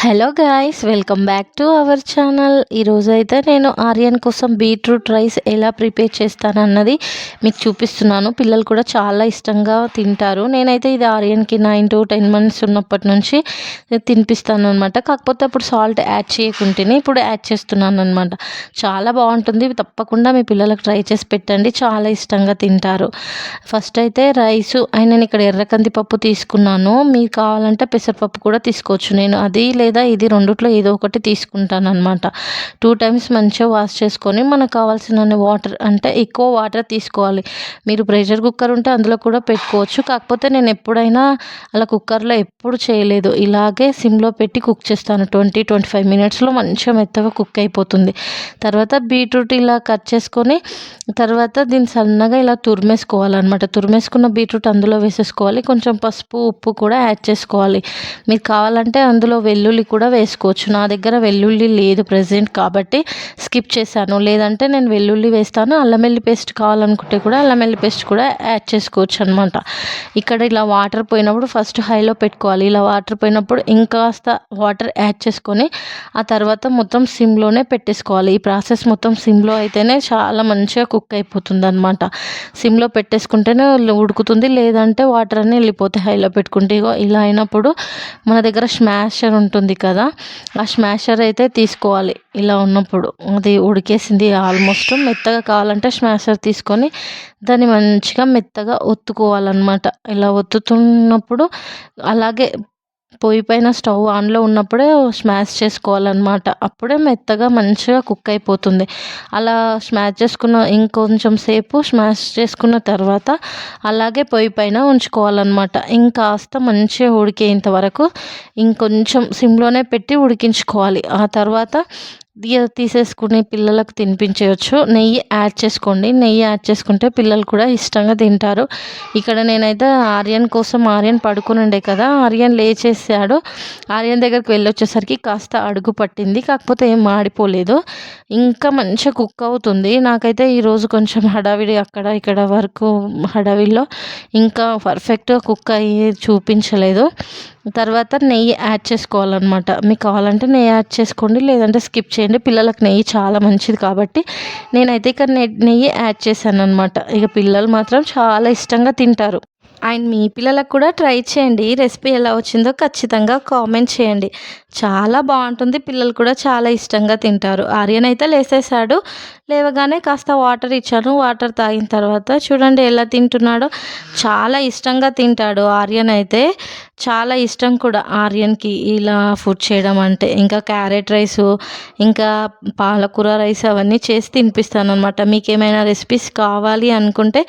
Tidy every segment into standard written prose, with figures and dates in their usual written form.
Hello guys, welcome back to our channel. ఈరోజైతే నేను ఆర్యన్ కోసం బీట్రూట్ రైస్ ఎలా ప్రిపేర్ చేస్తానన్నది మీకు చూపిస్తున్నాను. పిల్లలు కూడా చాలా ఇష్టంగా తింటారు. నేనైతే ఇది ఆర్యన్కి 9 to 10 months ఉన్నప్పటి నుంచి తినిపిస్తాను అనమాట. కాకపోతే అప్పుడు సాల్ట్ యాడ్ చేయకుంటేనే ఇప్పుడు యాడ్ చేస్తున్నాను అనమాట. చాలా బాగుంటుంది. తప్పకుండా మీ పిల్లలకు ట్రై చేసి పెట్టండి, చాలా ఇష్టంగా తింటారు. ఫస్ట్ అయితే రైసు నేను ఇక్కడ ఎర్రకంది పప్పు తీసుకున్నాను. మీకు కావాలంటే పెసరపప్పు కూడా తీసుకోవచ్చు. నేను అది లేదా ఇది రెండిట్లో ఏదో ఒకటి తీసుకుంటాను అనమాట. 2 times మంచిగా వాష్ చేసుకొని మనకు కావాల్సిన వాటర్, అంటే ఎక్కువ వాటర్ తీసుకోవాలి. మీరు ప్రెషర్ కుక్కర్ ఉంటే అందులో కూడా పెట్టుకోవచ్చు. కాకపోతే నేను ఎప్పుడైనా అలా కుక్కర్లో ఎప్పుడు చేయలేదు. ఇలాగే సిమ్లో పెట్టి కుక్ చేస్తాను. 20-25 minutesలో మంచిగా మెత్తగా కుక్ అయిపోతుంది. తర్వాత బీట్రూట్ ఇలా కట్ చేసుకొని తర్వాత దీన్ని సన్నగా ఇలా తురిమేసుకోవాలన్నమాట. తురిమేసుకున్న బీట్రూట్ అందులో వేసేసుకోవాలి. కొంచెం పసుపు, ఉప్పు కూడా యాడ్ చేసుకోవాలి. మీకు కావాలంటే అందులో వెల్లుల్లి కూడా వేసుకోవచ్చు. నా దగ్గర వెల్లుల్లి లేదు ప్రెజెంట్, కాబట్టి స్కిప్ చేశాను. లేదంటే నేను వెల్లుల్లి వేస్తాను. అల్లం వెల్లి పేస్ట్ కావాలనుకుంటే కూడా అల్లం వెల్లి పేస్ట్ కూడా యాడ్ చేసుకోవచ్చు అనమాట. ఇక్కడ ఇలా వాటర్ పోయినప్పుడు ఫస్ట్ హైలో పెట్టుకోవాలి. ఇలా వాటర్ పోయినప్పుడు ఇంకాస్త వాటర్ యాడ్ చేసుకొని ఆ తర్వాత మొత్తం సిమ్లోనే పెట్టేసుకోవాలి. ఈ ప్రాసెస్ మొత్తం సిమ్లో అయితేనే చాలా మంచిగా కుక్ అయిపోతుంది అనమాట. సిమ్లో పెట్టేసుకుంటేనే ఉడుకుతుంది. లేదంటే వాటర్ అన్నీ వెళ్ళిపోతాయి హైలో పెట్టుకుంటే. ఇలా అయినప్పుడు మన దగ్గర స్మాషర్ ఉంటుంది కదా, ఆ స్మాషర్ అయితే తీసుకోవాలి. ఇలా ఉన్నప్పుడు అది ఉడికేసింది ఆల్మోస్ట్. మెత్తగా కావాలంటే స్మాషర్ తీసుకొని దాన్ని మంచిగా మెత్తగా ఒత్తుకోవాలన్నమాట. ఇలా ఒత్తుతున్నప్పుడు అలాగే పొయ్యి పైన స్టవ్ ఆన్లో ఉన్నప్పుడే స్మాష్ చేసుకోవాలన్నమాట. అప్పుడే మెత్తగా మంచిగా కుక్ అయిపోతుంది. అలా స్మాష్ చేసుకున్న ఇంకొంచెం సేపు స్మాష్ చేసుకున్న తర్వాత అలాగే పొయ్యి పైన ఉంచుకోవాలన్నమాట. ఇంకాస్త మంచిగా ఉడికేంత వరకు ఇంకొంచెం సిమ్లోనే పెట్టి ఉడికించుకోవాలి. ఆ తర్వాత తీసేసుకుని పిల్లలకు తినిపించవచ్చు. నెయ్యి యాడ్ చేసుకోండి. నెయ్యి యాడ్ చేసుకుంటే పిల్లలు కూడా ఇష్టంగా తింటారు. ఇక్కడ నేనైతే ఆర్యన్ కోసం, ఆర్యన్ పడుకుని ఉండే కదా, ఆర్యన్ లేచేసాడు. ఆర్యన్ దగ్గరికి వెళ్ళొచ్చేసరికి కాస్త అడుగు పట్టింది. కాకపోతే ఏం మాడిపోలేదు, ఇంకా మంచిగా కుక్ అవుతుంది. నాకైతే ఈరోజు కొంచెం హడావిడి, అక్కడ ఇక్కడ వరకు హడావిడిలో ఇంకా పర్ఫెక్ట్గా కుక్ అయ్యి చూపించలేదు. తర్వాత నెయ్యి యాడ్ చేసుకోవాలన్నమాట. మీకు కావాలంటే నెయ్యి యాడ్ చేసుకోండి, లేదంటే స్కిప్ చేయండి. పిల్లలకు నెయ్యి చాలా మంచిది కాబట్టి నేనైతే ఇక్కడ నెయ్యి యాడ్ చేశాను అనమాట. ఇక పిల్లలు మాత్రం చాలా ఇష్టంగా తింటారు. అండ్ మీ పిల్లలకు కూడా ట్రై చేయండి. రెసిపీ ఎలా వచ్చిందో ఖచ్చితంగా కామెంట్ చేయండి. చాలా బాగుంటుంది. పిల్లలు కూడా చాలా ఇష్టంగా తింటారు. ఆర్యన్ అయితే లేసేసాడు. లేవగానే కాస్త వాటర్ ఇచ్చాను. వాటర్ తాగిన తర్వాత చూడండి ఎలా తింటున్నాడో. చాలా ఇష్టంగా తింటాడు ఆర్యన్ అయితే. చాలా ఇష్టం కూడా ఆర్యన్కి ఇలా ఫుడ్ చేయడం అంటే. ఇంకా క్యారెట్ రైసు, ఇంకా పాలకూర రైస్ అవన్నీ చేసి తినిపిస్తాను అనమాట. మీకు ఏమైనా రెసిపీస్ కావాలి అనుకుంటే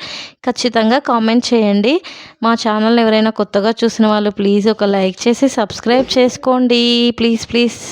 ఖచ్చితంగా కామెంట్ చేయండి. మా ఛానల్ ఎవరైనా కొత్తగా చూసిన వాళ్ళు ప్లీజ్ ఒక లైక్ చేసి సబ్స్క్రైబ్ చేసుకోండి. ప్లీజ్.